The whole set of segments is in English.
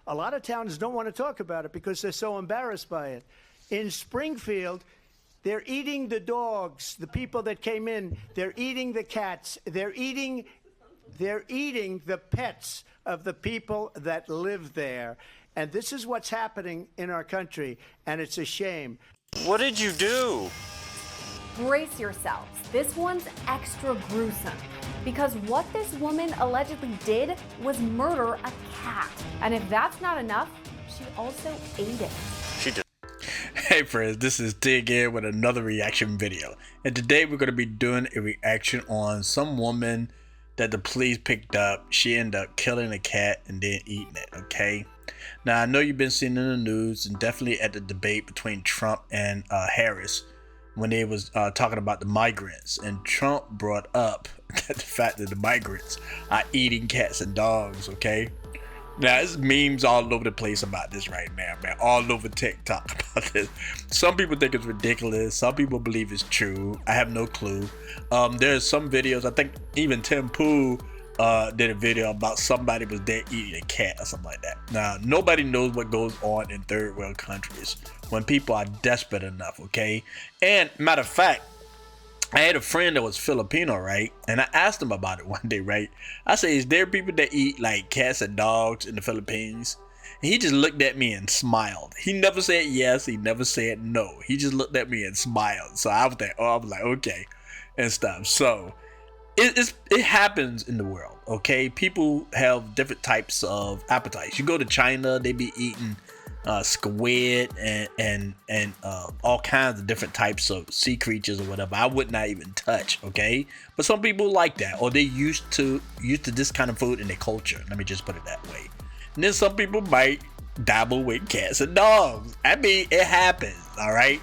A lot of towns don't want to talk about it because they're so embarrassed by it. In Springfield, they're eating the dogs, the people that came in. They're eating the cats. They're eating the pets of the people that live there. And this is what's happening in our country, and it's a shame. What did you do? Brace yourselves. This one's extra gruesome because what this woman allegedly did was murder a cat. And if that's not enough, she also ate it. She did. Hey friends, this is Dig In with another reaction video. And today we're going to be doing a reaction on some woman that the police picked up. She ended up killing a cat and then eating it, okay? Now I know you've been seeing in the news and definitely at the debate between Trump and Harris when they was talking about the migrants, and Trump brought up the fact that the migrants are eating cats and dogs, okay? Now there's memes all over the place about this right now, man, all over TikTok about this. Some people think it's ridiculous, some people believe it's true. I have no clue. There's some videos, I think even Tim Pool did a video about somebody was there eating a cat or something like that. Now nobody knows what goes on in third world countries when people are desperate enough, okay? And matter of fact, I had a friend that was Filipino, right? And I asked him about it one day, right? I said, is there people that eat like cats and dogs in the Philippines? And he just looked at me and smiled. He never said yes, he never said no. He just looked at me and smiled. So I was like, okay, and stuff. So it happens in the world, okay? People have different types of appetites. You go to China, they be eating squid and all kinds of different types of sea creatures or whatever. I would not even touch, okay? But some people like that, or they used to this kind of food in their culture. Let me just put it that way. And then some people might dabble with cats and dogs. I mean, it happens, all right?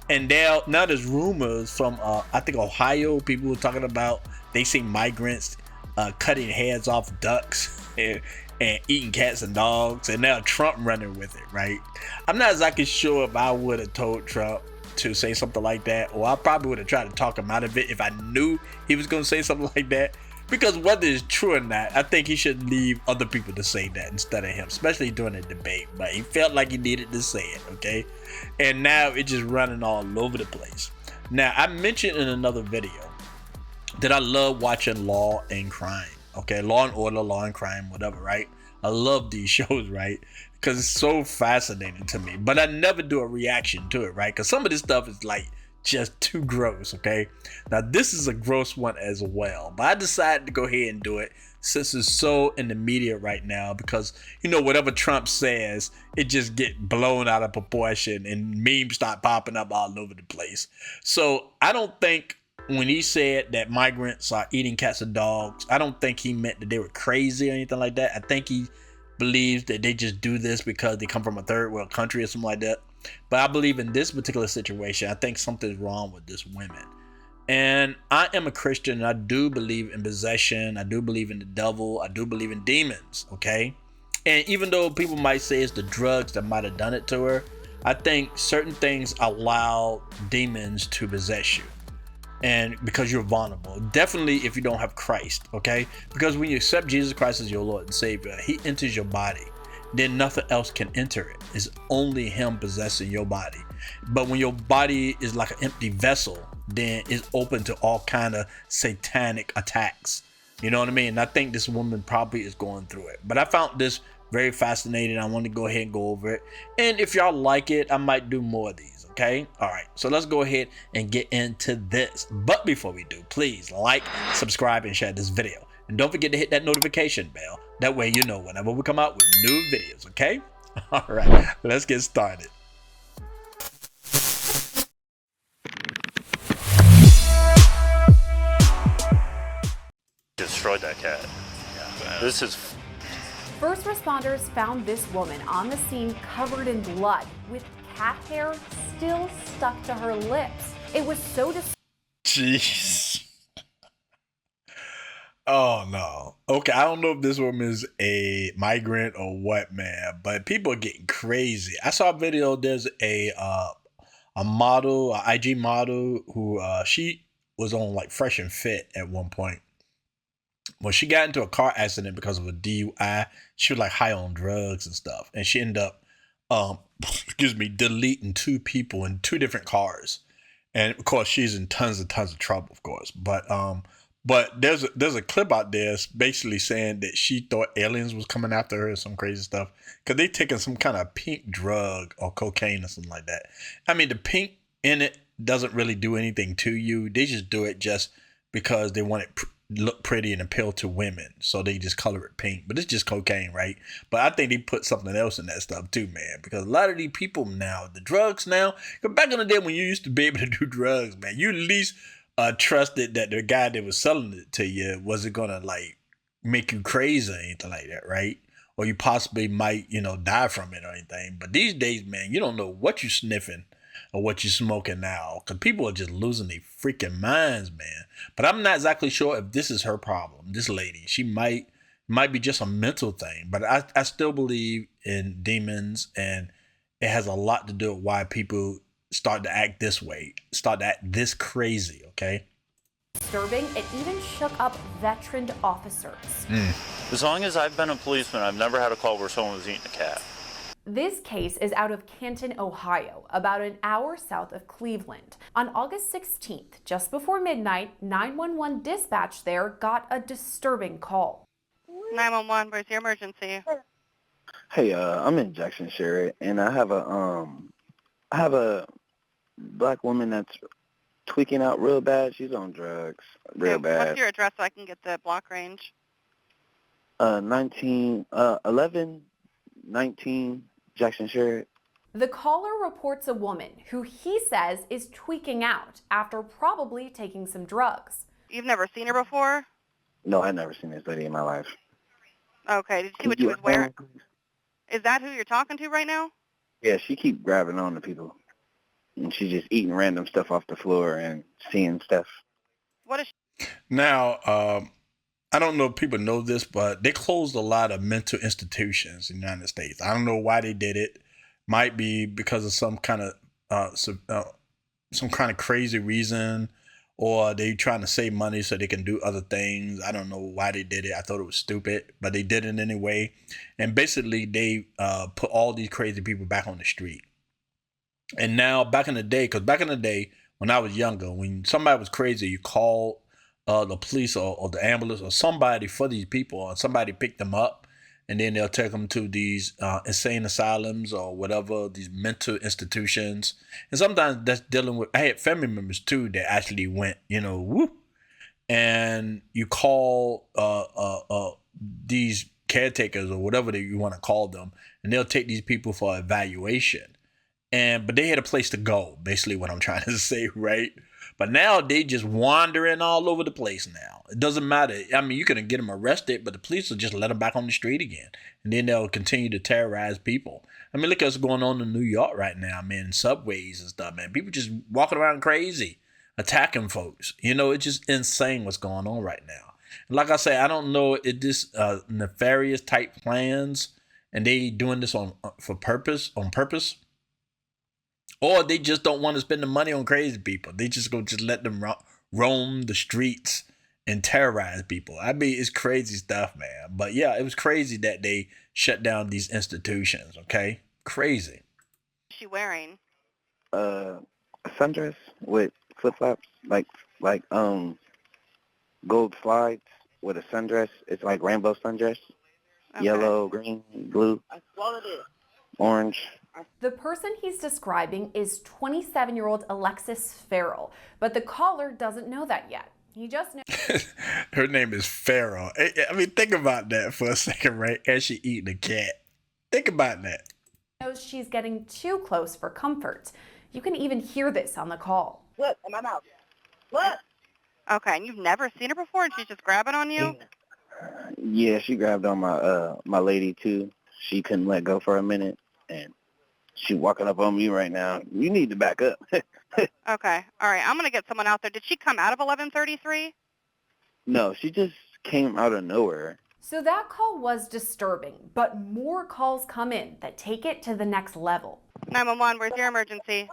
And now there's rumors from I think Ohio. People were talking about they see migrants cutting heads off ducks and eating cats and dogs, and now Trump running with it, right? I'm not exactly sure if I would have told Trump to say something like that, or I probably would have tried to talk him out of it if I knew he was going to say something like that. Because whether it's true or not, I think he should leave other people to say that instead of him, especially during a debate. But he felt like he needed to say it, okay? And now it's just running all over the place. Now, I mentioned in another video that I love watching Law and Crime. Okay, Law and Order, Law and Crime, whatever, right? I love these shows, right? Because it's so fascinating to me. But I never do a reaction to it, right? Because some of this stuff is like just too gross, okay? Now, this is a gross one as well. But I decided to go ahead and do it since it's so in the media right now. Because, you know, whatever Trump says, it just get blown out of proportion and memes start popping up all over the place. So I don't think when he said that migrants are eating cats and dogs, I don't think he meant that they were crazy or anything like that. I think he believes that they just do this because they come from a third world country or something like that. But I believe in this particular situation, I think something's wrong with this woman. And I am a Christian, and I do believe in possession. I do believe in the devil. I do believe in demons, okay? And even though people might say it's the drugs that might have done it to her, I think certain things allow demons to possess you. And because you're vulnerable, definitely if you don't have Christ, okay? Because when you accept Jesus Christ as your Lord and Savior, he enters your body, then nothing else can enter it. It's only him possessing your body. But when your body is like an empty vessel, then it's open to all kind of satanic attacks. You know what I mean? And I think this woman probably is going through it. But I found this very fascinating. I want to go ahead and go over it. And if y'all like it, I might do more of these. Okay, all right, so let's go ahead and get into this. But before we do, please like, subscribe, and share this video. And don't forget to hit that notification bell. That way you know whenever we come out with new videos, okay? All right, let's get started. Destroyed that cat. Yeah. This is... First responders found this woman on the scene covered in blood with cat hair still stuck to her lips. It was so Jeez. Oh no. Okay, I don't know if this woman is a migrant or what, man, but people are getting crazy. I saw a video. There's a model, a IG model, who she was on like Fresh and Fit at one point, Well, she got into a car accident because of a DUI. She was like high on drugs and stuff, and she ended up, excuse me, deleting 2 people in 2 different cars. And of course, she's in tons of trouble, of course. But there's a clip out there basically saying that she thought aliens was coming after her or some crazy stuff because they taking some kind of pink drug or cocaine or something like that. I mean, the pink in it doesn't really do anything to you. They just do it just because they want it look pretty and appeal to women, so they just color it pink. But it's just cocaine, right? But I think they put something else in that stuff too, man, because a lot of these people now, the drugs now, because back in the day when you used to be able to do drugs, man, you at least trusted that the guy that was selling it to you wasn't gonna like make you crazy or anything like that, right? Or you possibly might, die from it or anything. But these days, man, you don't know what you're sniffing or what you're smoking now, because people are just losing their freaking minds, man. But I'm not exactly sure if this is her problem. This lady, she might be just a mental thing, but I still believe in demons, and it has a lot to do with why people start to act this way, start to act this crazy, okay? Disturbing, it even shook up veteran officers. As long as I've been a policeman, I've never had a call where someone was eating a cat. This case is out of Canton, Ohio, about an hour south of Cleveland. On August 16th, just before midnight, 911 dispatch there got a disturbing call. 911, where's your emergency? Hey, I'm in Jackson, Sherry, and I have a black woman that's tweaking out real bad. She's on drugs, real Okay, bad. what's your address so I can get the block range? 11, 19 Jackson, Sherry. The caller reports a woman who he says is tweaking out after probably taking some drugs. You've never seen her before? No, I've never seen this lady in my life. Okay, did you see what she was wearing? Is that who you're talking to right now? Yeah, she keep grabbing on to people. And she's just eating random stuff off the floor and seeing stuff. What is she? Now, I don't know if people know this, but they closed a lot of mental institutions in the United States. I don't know why they did it. Might be because of some kind of crazy reason, or they trying to save money so they can do other things. I don't know why they did it. I thought it was stupid, but they did it anyway. And basically, they put all these crazy people back on the street. And now, back in the day, when I was younger, when somebody was crazy, you called the police or the ambulance or somebody for these people, or somebody picked them up, and then they'll take them to these insane asylums or whatever, these mental institutions. And sometimes that's dealing with, I had family members too that actually went, whoop. And you call these caretakers or whatever you want to call them, and they'll take these people for evaluation. But they had a place to go, basically what I'm trying to say, right? But now they just wandering all over the place now. It doesn't matter. I mean, you can get them arrested, but the police will just let them back on the street again. And then they'll continue to terrorize people. I mean, look at what's going on in New York right now, man, subways and stuff, man. People just walking around crazy, attacking folks. It's just insane what's going on right now. And like I say, I don't know if this nefarious type plans and they doing this on purpose, or they just don't want to spend the money on crazy people. They just let them roam the streets and terrorize people. I mean, it's crazy stuff, man. But yeah, it was crazy that they shut down these institutions, okay? Crazy. What's she wearing? A sundress with flip-flops, like gold slides with a sundress. It's like rainbow sundress. Okay. Yellow, green, blue, orange. The person he's describing is 27-year-old Alexis Farrell, but the caller doesn't know that yet. He just knows. Her name is Farrell. I mean, think about that for a second, right? As she eating a cat. Think about that. Knows she's getting too close for comfort. You can even hear this on the call. Look, in my mouth. Look. Okay, and you've never seen her before, and she's just grabbing on you? Yeah, she grabbed on my lady too. She couldn't let go for a minute, and she walking up on me right now. You need to back up. Okay. All right. I'm going to get someone out there. Did she come out of 1133? No, she just came out of nowhere. So that call was disturbing, but more calls come in that take it to the next level. 911, where's your emergency?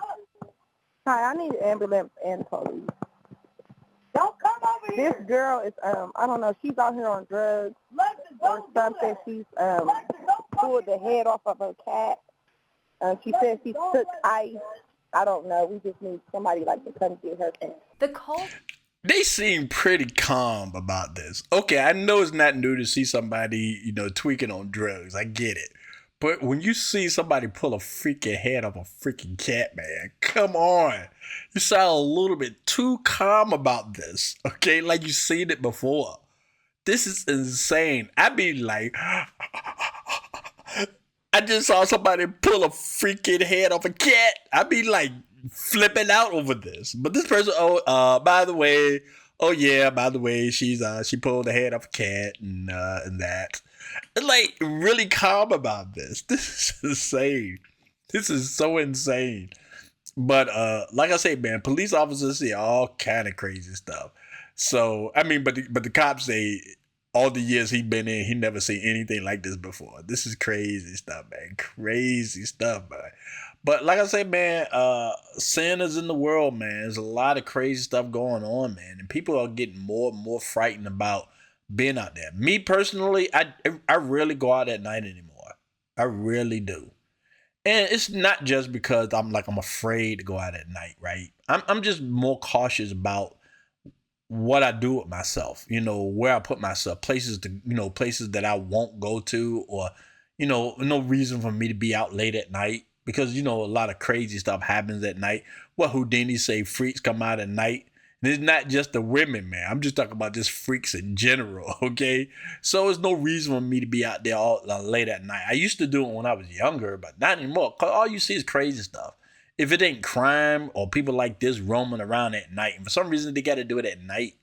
Hi, I need an ambulance and police. Don't come over this girl is, I don't know, she's out here on drugs or something. She's pulled the head off of her cat. She says she took ice. I don't know. We just need somebody like to come get her. The call. They seem pretty calm about this. Okay, I know it's not new to see somebody, you know, tweaking on drugs. I get it. But when you see somebody pull a freaking head off a freaking cat, man, come on. You sound a little bit too calm about this, okay? Like you've seen it before. This is insane. I'd be like, I just saw somebody pull a freaking head off a cat. I'd be like flipping out over this. But this person, by the way, she pulled the head off a cat and that. Like, really calm about this. This is insane. This is so insane. But like I say, man, police officers see all kind of crazy stuff. So I mean, but the cops say all the years he been in, he never seen anything like this before. This is crazy stuff, man. Crazy stuff, man. But like I say, man, sin is in the world, man. There's a lot of crazy stuff going on, man, and people are getting more and more frightened about being out there. Me personally, I rarely go out at night anymore. I really do. And it's not just because I'm afraid to go out at night, right? I'm just more cautious about what I do with myself, you know, where I put myself, places that I won't go to, or, you know, no reason for me to be out late at night, because, you know, a lot of crazy stuff happens at night. What Houdini say, freaks come out at night. And it's not just the women, man. I'm just talking about just freaks in general, okay? So there's no reason for me to be out there all late at night. I used to do it when I was younger, but not anymore. 'Cause all you see is crazy stuff. If it ain't crime or people like this roaming around at night, and for some reason they got to do it at night,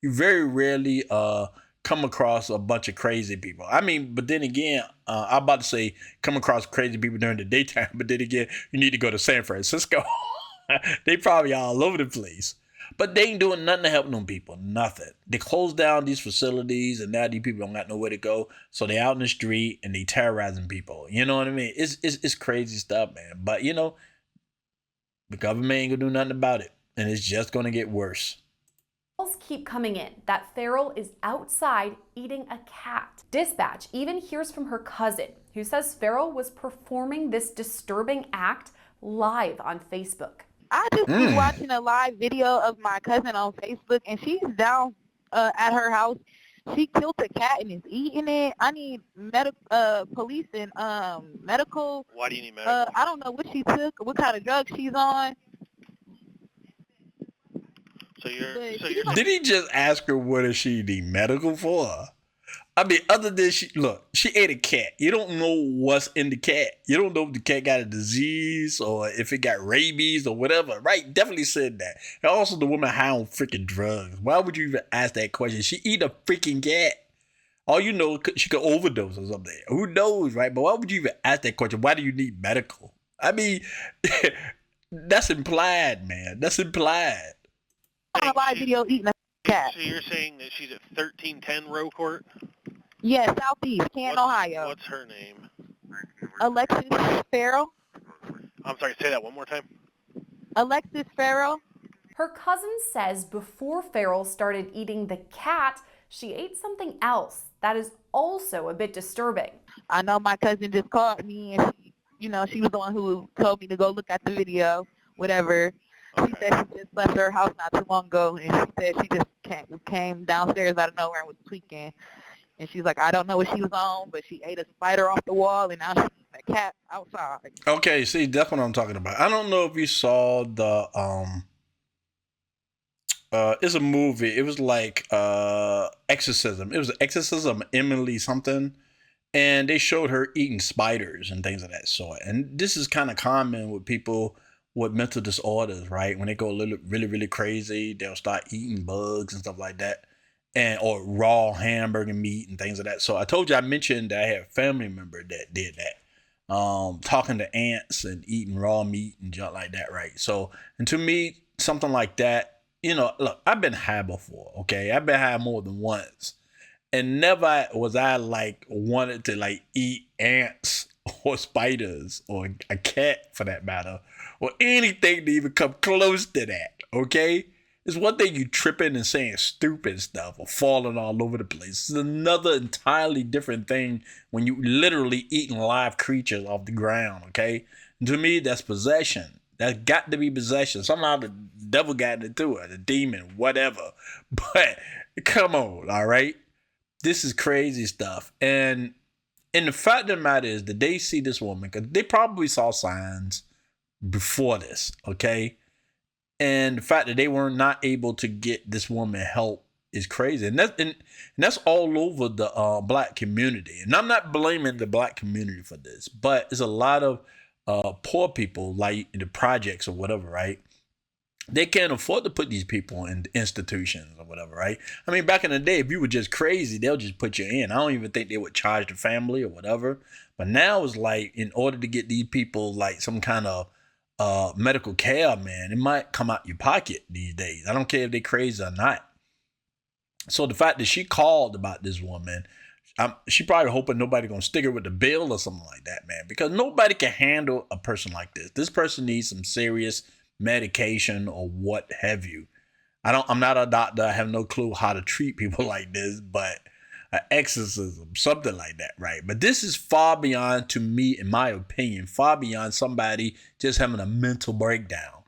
you very rarely come across a bunch of crazy people. I mean, but then again, I'm about to say come across crazy people during the daytime, but then again, you need to go to San Francisco. They probably all over the place. But they ain't doing nothing to help them people. Nothing. They closed down these facilities, and now these people don't got nowhere to go. So they out in the street and they terrorizing people. You know what I mean? It's crazy stuff, man. But you know, the government ain't gonna do nothing about it, and it's just gonna get worse. Calls keep coming in that Farrell is outside eating a cat. Dispatch even hears from her cousin, who says Farrell was performing this disturbing act live on Facebook. I just was watching a live video of my cousin on Facebook, and she's down at her house. She killed a cat and is eating it. I need police and medical. Why do you need medical? I don't know what she took, what kind of drug she's on. So you're Did he just ask her what does she need medical for? I mean, other than she ate a cat. You don't know what's in the cat. You don't know if the cat got a disease or if it got rabies or whatever, right? Definitely said that. And also the woman high on freaking drugs. Why would you even ask that question? She eat a freaking cat. All you know, she could overdose or something. Who knows, right? But why would you even ask that question? Why do you need medical? I mean, that's implied, man. That's implied. On a live video eating a cat. So you're saying that she's at 1310 Row Court? Yeah, Southeast, Canton, Ohio. What's her name? Alexis Farrell. I'm sorry, say that one more time. Alexis Farrell. Her cousin says before Farrell started eating the cat, she ate something else that is also a bit disturbing. I know my cousin just called me, and she was the one who told me to go look at the video, whatever. She said she just left her house not too long ago, and she said she just came downstairs out of nowhere and was tweaking. And she's like, I don't know what she was on, but she ate a spider off the wall, and now she's a cat outside. Okay, see, that's what I'm talking about. I don't know if you saw the it's a movie. It was like Exorcism. It was Exorcism Emily something, and they showed her eating spiders and things of that sort. And this is kind of common with people with mental disorders, right? When they go really crazy, they'll start eating bugs and stuff like that. Or raw hamburger meat and things of that. So I told you, I mentioned that I had a family member that did that. Talking to ants and eating raw meat and junk like that, right? So, and to me, something like that, look, I've been high before, okay? I've been high more than once. And never was I wanted to eat ants or spiders or a cat for that matter, or anything to even come close to that, okay? It's one thing you tripping and saying stupid stuff or falling all over the place. It's another entirely different thing when you literally eating live creatures off the ground, okay? And to me, that's possession. That's got to be possession. Somehow the devil got into it, a demon, whatever. But come on, all right? This is crazy stuff. And the fact of the matter is that they see this woman, because they probably saw signs before this, okay? And the fact that they were not able to get this woman help is crazy. And that's all over the black community. And I'm not blaming the black community for this, but it's a lot of poor people, like in the projects or whatever, right? They can't afford to put these people in institutions or whatever, right? I mean, back in the day, if you were just crazy, they'll just put you in. I don't even think they would charge the family or whatever. But now it's like, in order to get these people like some kind of medical care, man, it might come out your pocket these days. I don't care if they're crazy or not. So the fact that she called about this woman, she probably hoping nobody gonna stick her with the bill or something like that, man, because nobody can handle a person like this. This person needs some serious medication or what have you. I'm not a doctor. I have no clue how to treat people like this, but an exorcism, something like that, right? But this is far beyond, to me, in my opinion, far beyond somebody just having a mental breakdown.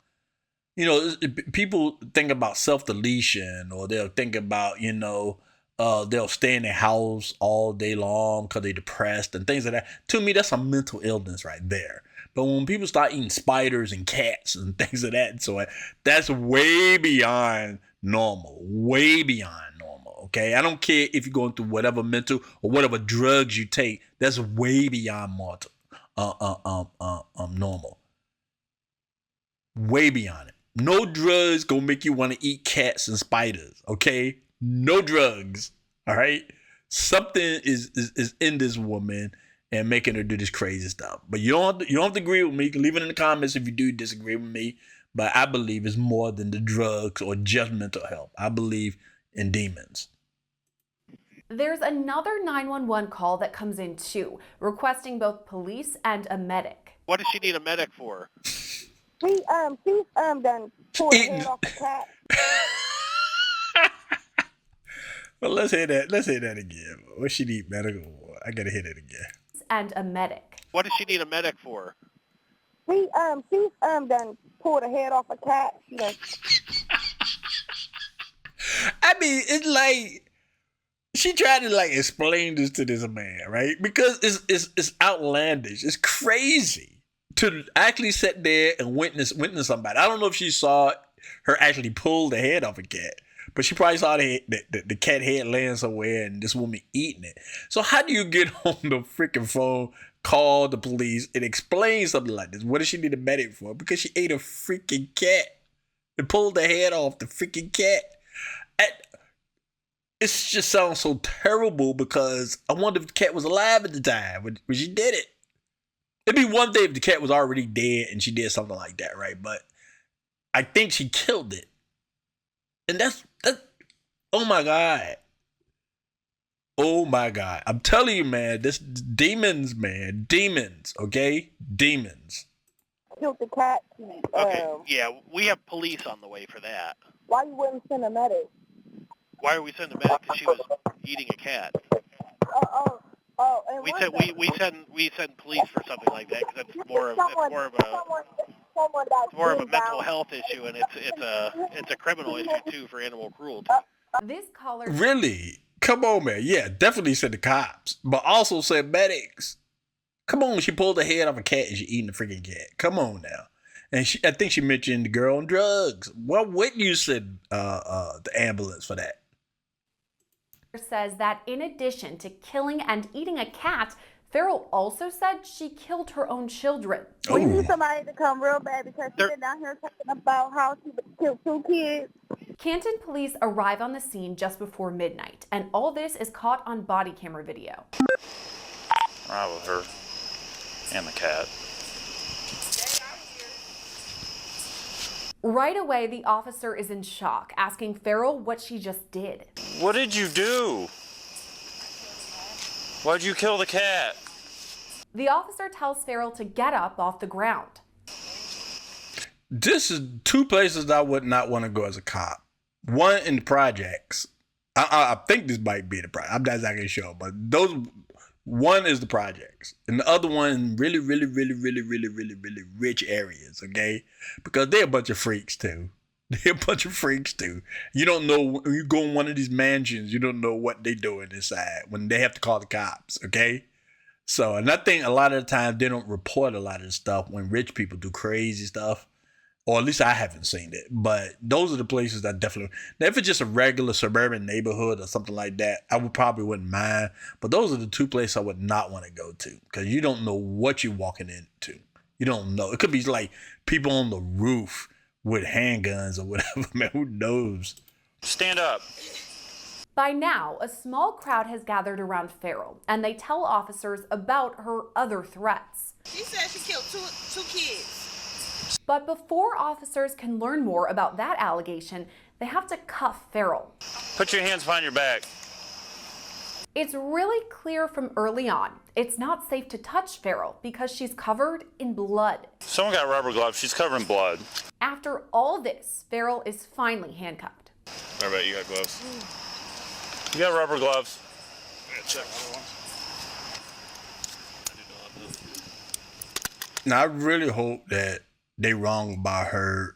You know, people think about self-deletion, or they'll think about, you know, they'll stay in their house all day long because they're depressed and things like that. To me, that's a mental illness right there. But when people start eating spiders and cats and things of that, so that's way beyond normal, way beyond normal, okay? I don't care if you're going through whatever mental or whatever drugs you take, that's way beyond mortal, normal. Way beyond it. No drugs gonna make you want to eat cats and spiders, okay? No drugs, all right? Something is in this woman and making her do this crazy stuff. But you don't have to agree with me. You can leave it in the comments if you do disagree with me. But I believe it's more than the drugs or just mental health. I believe in demons. There's another 911 call that comes in too, requesting both police and a medic. What does she need a medic for? She's done pulled her head off the cat. Well, let's hear that. Let's hear that again. What she need medical for? I gotta hear that again. And a medic. What does she need a medic for? She's done pulled her head off a cat. You know. I mean, it's like she tried to like explain this to this man, right? Because it's outlandish. It's crazy to actually sit there and witness somebody. I don't know if she saw her actually pull the head off a cat, but she probably saw the cat head laying somewhere and this woman eating it. So how do you get on the freaking phone, call the police, and explain something like this? What does she need a medic for? Because she ate a freaking cat and pulled the head off the freaking cat. It just sounds so terrible, because I wonder if the cat was alive at the time when she did it. It'd be one thing if the cat was already dead and she did something like that, right? But I think she killed it. And that's oh my God. Oh my God. I'm telling you, man, this demons, man. Demons, okay? Demons. Killed the cat. Okay, yeah, we have police on the way for that. Why you wouldn't send a medic? Why are we sending a medic? Because she was eating a cat. And We send police for something like that, because it's more of a mental health issue, and it's a criminal issue too for animal cruelty. This caller. Really? Come on, man. Yeah, definitely send the cops, but also send medics. Come on, she pulled the head off a cat and she eating the freaking cat. Come on now. And I think she mentioned the girl on drugs. Why wouldn't you send the ambulance for that? Says that in addition to killing and eating a cat, Farrell also said she killed her own children. We need somebody to come real bad, because she's been down here talking about how she killed 2 kids. Canton police arrive on the scene just before midnight, and all this is caught on body camera video. Right with her and the cat. Right away, the officer is in shock, asking Farrell what she just did. What did you do? Why'd you kill the cat? The officer tells Farrell to get up off the ground. This is 2 places I would not want to go as a cop. One in the projects. I think this might be the project. I'm not exactly sure, but those one is the projects, and the other one in really rich areas. Okay, because they're a bunch of freaks too. They're a bunch of freaks too. You don't know when you go in one of these mansions. You don't know what they're doing inside when they have to call the cops. Okay. So, and I think a lot of the time they don't report a lot of the stuff when rich people do crazy stuff. Or at least I haven't seen it. But those are the places that definitely. Now, if it's just a regular suburban neighborhood or something like that, I wouldn't mind. But those are the two places I would not want to go to because you don't know what you're walking into. You don't know. It could be like people on the roof with handguns or whatever. Man, who knows? Stand up. By now, a small crowd has gathered around Farrell, and they tell officers about her other threats. She said she killed two kids. But before officers can learn more about that allegation, they have to cuff Farrell. Put your hands behind your back. It's really clear from early on, it's not safe to touch Farrell because she's covered in blood. Someone got rubber gloves. She's covered in blood. After all this, Farrell is finally handcuffed. I bet you got gloves. You got rubber gloves. Yeah, check. Now, I really hope that they wrong about her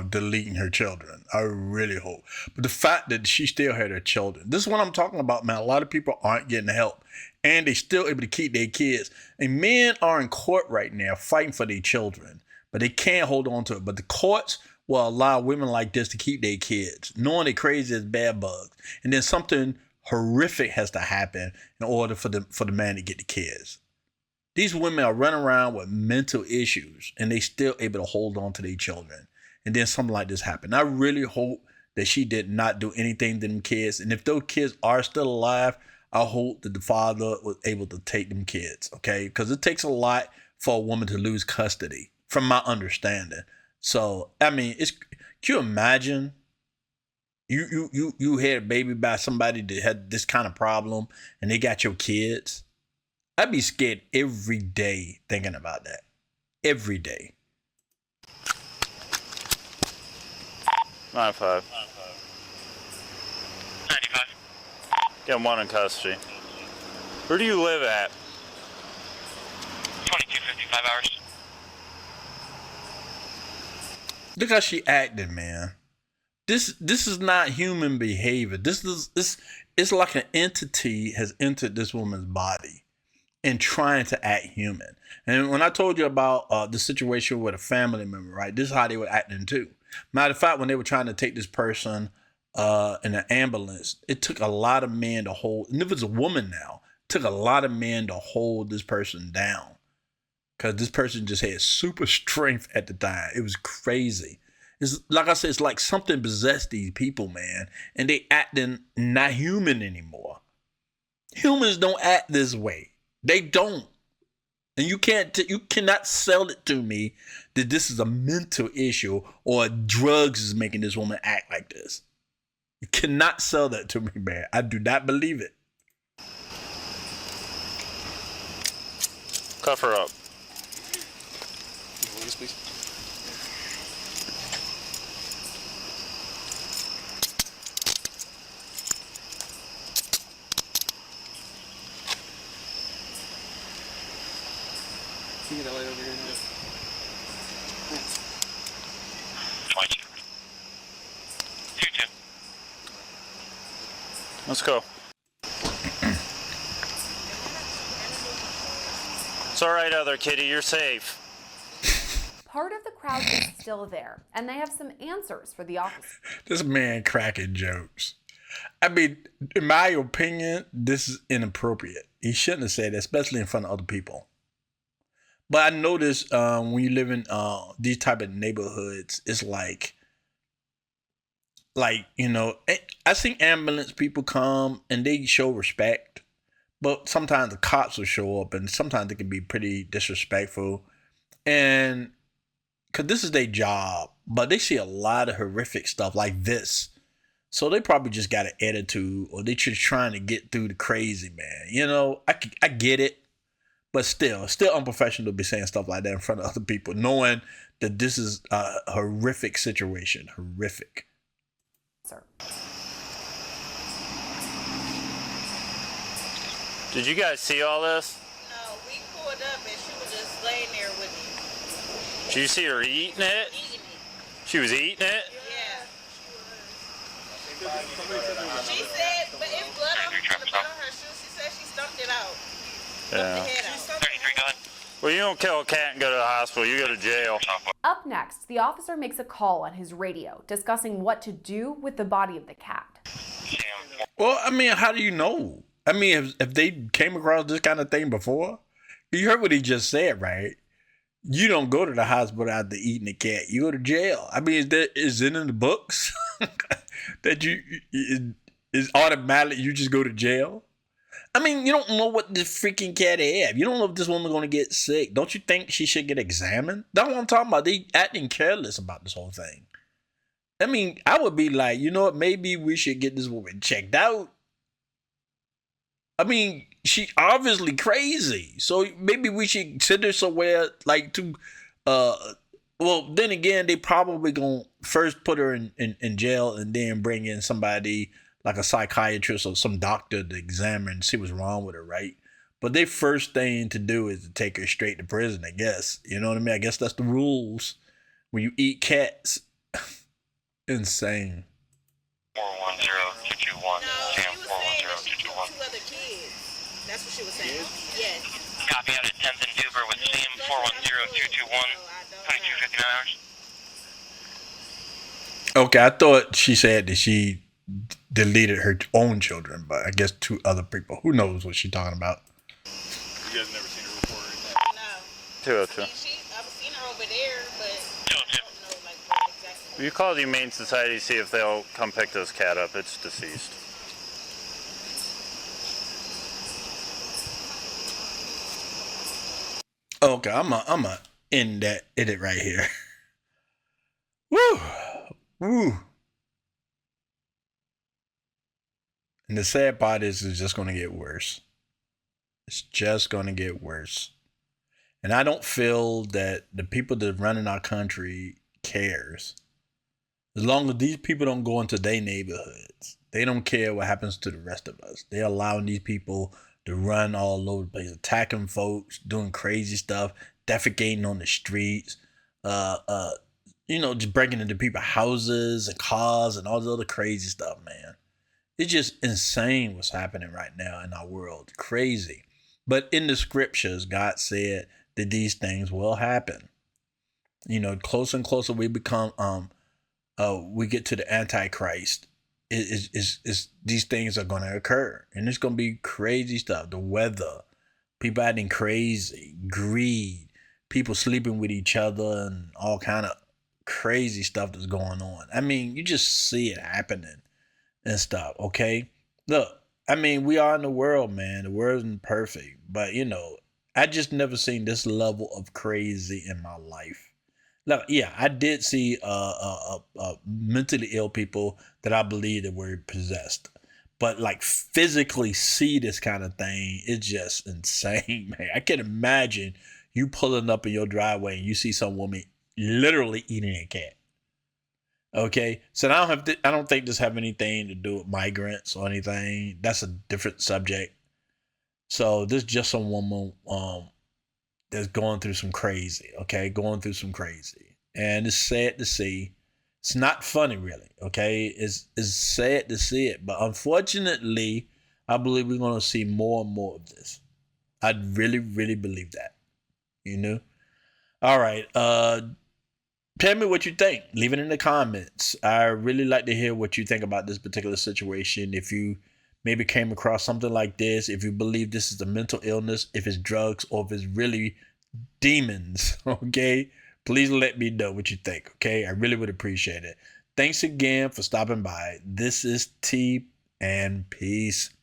deleting her children. I really hope. But the fact that she still had her children. This is what I'm talking about, man. A lot of people aren't getting help. And they still able to keep their kids. And men are in court right now fighting for their children. But they can't hold on to it. But the courts will allow women like this to keep their kids, knowing they're crazy as bad bugs. And then something horrific has to happen in order for the man to get the kids. These women are running around with mental issues and they still able to hold on to their children. And then something like this happened. I really hope that she did not do anything to them kids. And if those kids are still alive, I hope that the father was able to take them kids, okay? Because it takes a lot for a woman to lose custody, from my understanding. So, I mean, can you imagine you had a baby by somebody that had this kind of problem and they got your kids? I'd be scared every day thinking about that. Every day. 9-5. 95. Get one in custody. Where do you live at? 2255 hours. Look how she acted, man. This is not human behavior. It's like an entity has entered this woman's body and trying to act human. And when I told you about the situation with a family member, right? This is how they were acting too. Matter of fact, when they were trying to take this person in an ambulance, it took a lot of men to hold, and if it's a woman now, it took a lot of men to hold this person down. Because this person just had super strength at the time. It was crazy. It's like I said, it's like something possessed these people, man. And they acting not human anymore. Humans don't act this way. They don't. And you cannot sell it to me that this is a mental issue or drugs is making this woman act like this. You cannot sell that to me, man. I do not believe it. Cuff her up. Release, please. Can you get that light over here? Yep. Thanks. 22. 22. Let's go. It's all right, other kitty. You're safe. Part of the crowd is still there, and they have some answers for the officer. This man cracking jokes. I mean, in my opinion, this is inappropriate. He shouldn't have said that, especially in front of other people. But I notice when you live in these type of neighborhoods, it's like, you know, I see ambulance people come and they show respect, but sometimes the cops will show up and sometimes they can be pretty disrespectful. And because this is their job, but they see a lot of horrific stuff like this. So they probably just got an attitude or they just trying to get through the crazy, man. You know, I get it. But still unprofessional to be saying stuff like that in front of other people, knowing that this is a horrific situation. Horrific. Did you guys see all this? No, we pulled up and she was just laying there with me. Did you see her eating it? Eating it. She was eating it? Yeah. She said, but it's blood on her shoes. She said she stumped it out. Yeah. Stumped the head out. Well, you don't kill a cat and go to the hospital. You go to jail. Up next, the officer makes a call on his radio discussing what to do with the body of the cat. Well, I mean, how do you know? I mean, if they came across this kind of thing before, you heard what he just said, right? You don't go to the hospital after eating a cat. You go to jail. I mean, is it in the books that is automatic? You just go to jail. I mean, you don't know what this freaking cat have. You don't know if this woman's going to get sick. Don't you think she should get examined? That's what I'm talking about. They acting careless about this whole thing. I mean, I would be like, you know what? Maybe we should get this woman checked out. I mean, she obviously crazy. So maybe we should send her somewhere like to, well, then again, they probably going to first put her in jail and then bring in somebody like a psychiatrist or some doctor to examine and see what's wrong with her, right? But their first thing to do is to take her straight to prison, I guess. You know what I mean? I guess that's the rules when you eat cats. Insane. No, 410221. she was saying that she killed 2 other kids. That's what she was saying. Yes. Copy out at 10th and Duber with team 410221. 2259 hours. Okay, I thought she said that she deleted her own children, but I guess 2 other people. Who knows what she's talking about? You guys never seen her report or anything? No. 202. I've seen her over there, but I don't know like what exactly. Will you call the Humane Society, see if they'll come pick this cat up? It's deceased. Okay, I'm a end that edit right here. Woo! Woo! And the sad part is it's just going to get worse. It's just going to get worse. And I don't feel that the people that run in our country cares. As long as these people don't go into their neighborhoods, they don't care what happens to the rest of us. They're allowing these people to run all over the place, attacking folks, doing crazy stuff, defecating on the streets, just breaking into people's houses and cars and all this other crazy stuff, man. It's just insane what's happening right now in our world. Crazy. But in the scriptures, God said that these things will happen. You know, closer and closer we become, we get to the Antichrist. These things are going to occur. And it's going to be crazy stuff. The weather, people acting crazy, greed, people sleeping with each other and all kind of crazy stuff that's going on. I mean, you just see it happening and stuff, okay? Look, I mean, we are in the world, man. The world isn't perfect. But, I just never seen this level of crazy in my life. Look, yeah, I did see mentally ill people that I believe that were possessed. But, like, physically see this kind of thing, it's just insane, man. I can imagine you pulling up in your driveway and you see some woman literally eating a cat. Okay, so I don't think this have anything to do with migrants or anything. That's a different subject. So this is just some woman that's going through some crazy. Okay, going through some crazy, and it's sad to see. It's not funny, really. Okay, it's sad to see it, but unfortunately, I believe we're gonna see more and more of this. I really, really believe that. All right. Tell me what you think. Leave it in the comments. I really like to hear what you think about this particular situation. If you maybe came across something like this, if you believe this is a mental illness, if it's drugs, or if it's really demons, okay? Please let me know what you think, okay? I really would appreciate it. Thanks again for stopping by. This is T and peace.